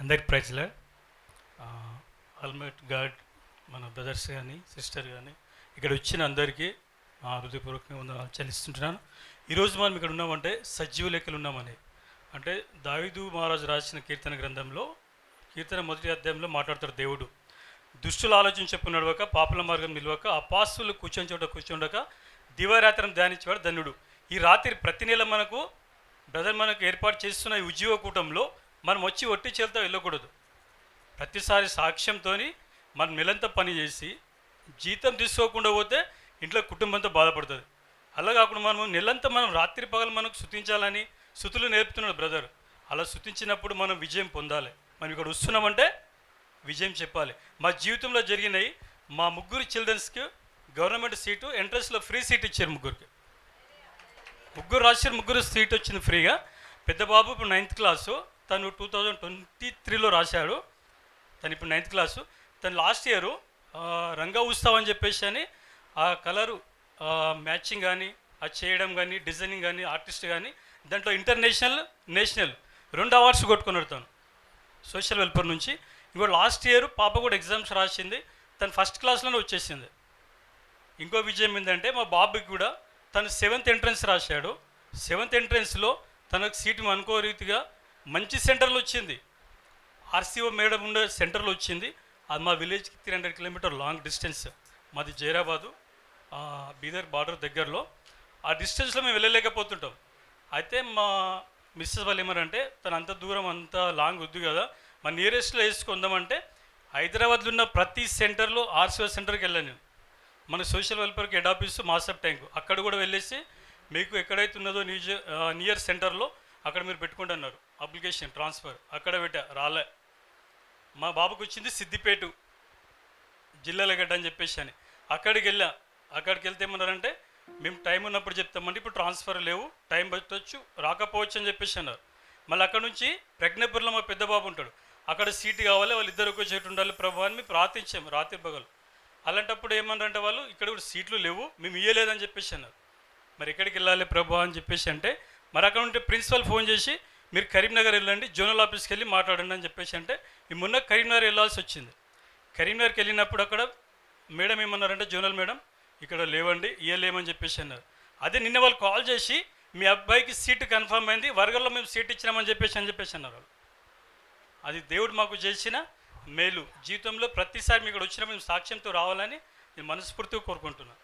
అందరికి ప్రైజ్లే. ఆల్మైట్ గాడ్, మన బ్రదర్స్ కానీ సిస్టర్ కానీ ఇక్కడ వచ్చిన అందరికీ హృదయపూర్వకంగా వందనాలు చెల్లిస్తుంటున్నాను. ఈరోజు మనం ఇక్కడ ఉన్నామంటే సజీవ లెక్కలు ఉన్నామని. అంటే దావీదు మహారాజు రాసిన కీర్తన గ్రంథంలో కీర్తన మొదటి అధ్యాయంలో మాట్లాడతాడు దేవుడు. దుష్టుల ఆలోచన చెప్పు నడవక, పాపుల మార్గం నిలవక, అపాస్తులు కూర్చొండక దివారాత్రం ధ్యానించేవాడు ధన్యుడు. ఈ రాత్రి ప్రతి నెల మనకు ఏర్పాటు చేస్తున్న ఈ ఉద్యోగ కూటంలో మనం వచ్చి ఒట్టి చేలతో వెళ్ళకూడదు. ప్రతిసారి సాక్ష్యంతో మనం నెలంతా పని చేసి జీతం తీసుకోకుండా పోతే ఇంట్లో కుటుంబంతో బాధపడుతుంది. అలా కాకుండా మనం రాత్రి పగలు మనకు శుతించాలని శృతులు నేర్పుతున్నాడు బ్రదర్. అలా శుతించినప్పుడు మనం విజయం పొందాలి. మనం ఇక్కడ వస్తున్నామంటే విజయం చెప్పాలి. మా జీవితంలో జరిగినాయి. మా ముగ్గురు చిల్డ్రన్స్కి గవర్నమెంట్ సీటు ఎంట్రన్స్లో ఫ్రీ సీట్ ఇచ్చారు. ముగ్గురు రాశారు, ముగ్గురు సీట్ వచ్చింది ఫ్రీగా. పెద్ద బాబు ఇప్పుడు 9th క్లాసు, తను 2023లో రాశాడు. తను ఇప్పుడు 9th క్లాసు. తను లాస్ట్ ఇయర్ రంగా ఉత్సవం అని చెప్పేసి అని ఆ కలరు మ్యాచింగ్ కానీ, అది చేయడం కానీ, డిజైనింగ్ కానీ, ఆర్టిస్ట్ కానీ దాంట్లో ఇంటర్నేషనల్, నేషనల్ 2 అవార్డ్స్ కొట్టుకున్నాడు తను సోషల్ వెల్ఫేర్ నుంచి. ఇంకో లాస్ట్ ఇయర్ పాప కూడా ఎగ్జామ్స్ రాసింది, తను ఫస్ట్ క్లాస్లోనే వచ్చేసింది. ఇంకో విజయం ఏంటంటే మా బాబుకి కూడా తను 7th ఎంట్రన్స్ రాశాడు. 7th ఎంట్రన్స్లో తనకు సీటు అనుకో రీతిగా మంచి సెంటర్లో వచ్చింది. ఆర్సీఓ మేడం ఉండే సెంటర్లో వచ్చింది. అది మా విలేజ్కి 300 కిలోమీటర్ లాంగ్ డిస్టెన్స్. మాది జైరాబాదు, బీదర్ బార్డర్ దగ్గరలో. ఆ డిస్టెన్స్లో మేము వెళ్ళలేకపోతుంటాం. అయితే మా మిస్సెస్ వాళ్ళు ఏమన్నారంటే, తను అంత దూరం అంత లాంగ్ వద్దు కదా, మా నియరెస్ట్లో వేసుకుందామంటే హైదరాబాద్లో ఉన్న ప్రతి సెంటర్లో ఆర్సీఓ సెంటర్కి వెళ్ళాను నేను. మన సోషల్ వెల్ఫేర్కి హెడ్ ఆఫీస్ మాసప్ ట్యాంక్ అక్కడ కూడా వెళ్ళేసి మీకు ఎక్కడైతే ఉన్నదో నియర్ సెంటర్లో అక్కడ మీరు పెట్టుకుంటూ అన్నారు అప్లికేషన్ ట్రాన్స్ఫర్. అక్కడ పెట్టా, రాలే. మా బాబుకి వచ్చింది సిద్దిపేట జిల్లాలగడ్డ అని చెప్పేసి అని. అక్కడికి వెళ్తే ఏమన్నారంటే, మేము టైం ఉన్నప్పుడు చెప్తామంటే ఇప్పుడు ట్రాన్స్ఫర్ లేవు, టైం పెట్టవచ్చు, రాకపోవచ్చు అని చెప్పేసి అన్నారు. మళ్ళీ అక్కడ నుంచి ప్రజ్ఞాపూర్లో మా పెద్ద బాబు ఉంటాడు, అక్కడ సీటు కావాలి, వాళ్ళిద్దరు ఒక చోటు ఉండాలి ప్రభు అని మేము ప్రార్థించాము రాత్రి పగలు. అలాంటప్పుడు ఏమన్నారంటే వాళ్ళు, ఇక్కడ కూడా సీట్లు లేవు, మేము ఇయ్యలేదని చెప్పేసి అన్నారు. మరి ఎక్కడికి వెళ్ళాలి ప్రభు అని చెప్పేసి అంటే, మరి అక్కడ ఉంటే ప్రిన్సిపల్ ఫోన్ చేసి మీరు కరీంనగర్ వెళ్ళండి, జోనల్ ఆఫీస్కి వెళ్ళి మాట్లాడండి అని చెప్పేసి అంటే ఈ మొన్న కరీంనగర్ వెళ్ళాల్సి వచ్చింది. కరీంనగర్కి వెళ్ళినప్పుడు అక్కడ మేడం ఏమన్నారంటే, జోనల్ మేడం ఇక్కడ లేవండి, ఇయ్యలేమని చెప్పేసి అన్నారు. అదే నిన్న వాళ్ళు కాల్ చేసి మీ అబ్బాయికి సీటు కన్ఫర్మ్ అయింది, వరంగల్లో మేము సీట్ ఇచ్చినామని చెప్పేసి అన్నారు. అది దేవుడు మాకు చేసిన మేలు. జీవితంలో ప్రతిసారి మీకు ఇక్కడ వచ్చినా మేము సాక్ష్యంతో రావాలని నేను మనస్ఫూర్తిగా కోరుకుంటున్నాను.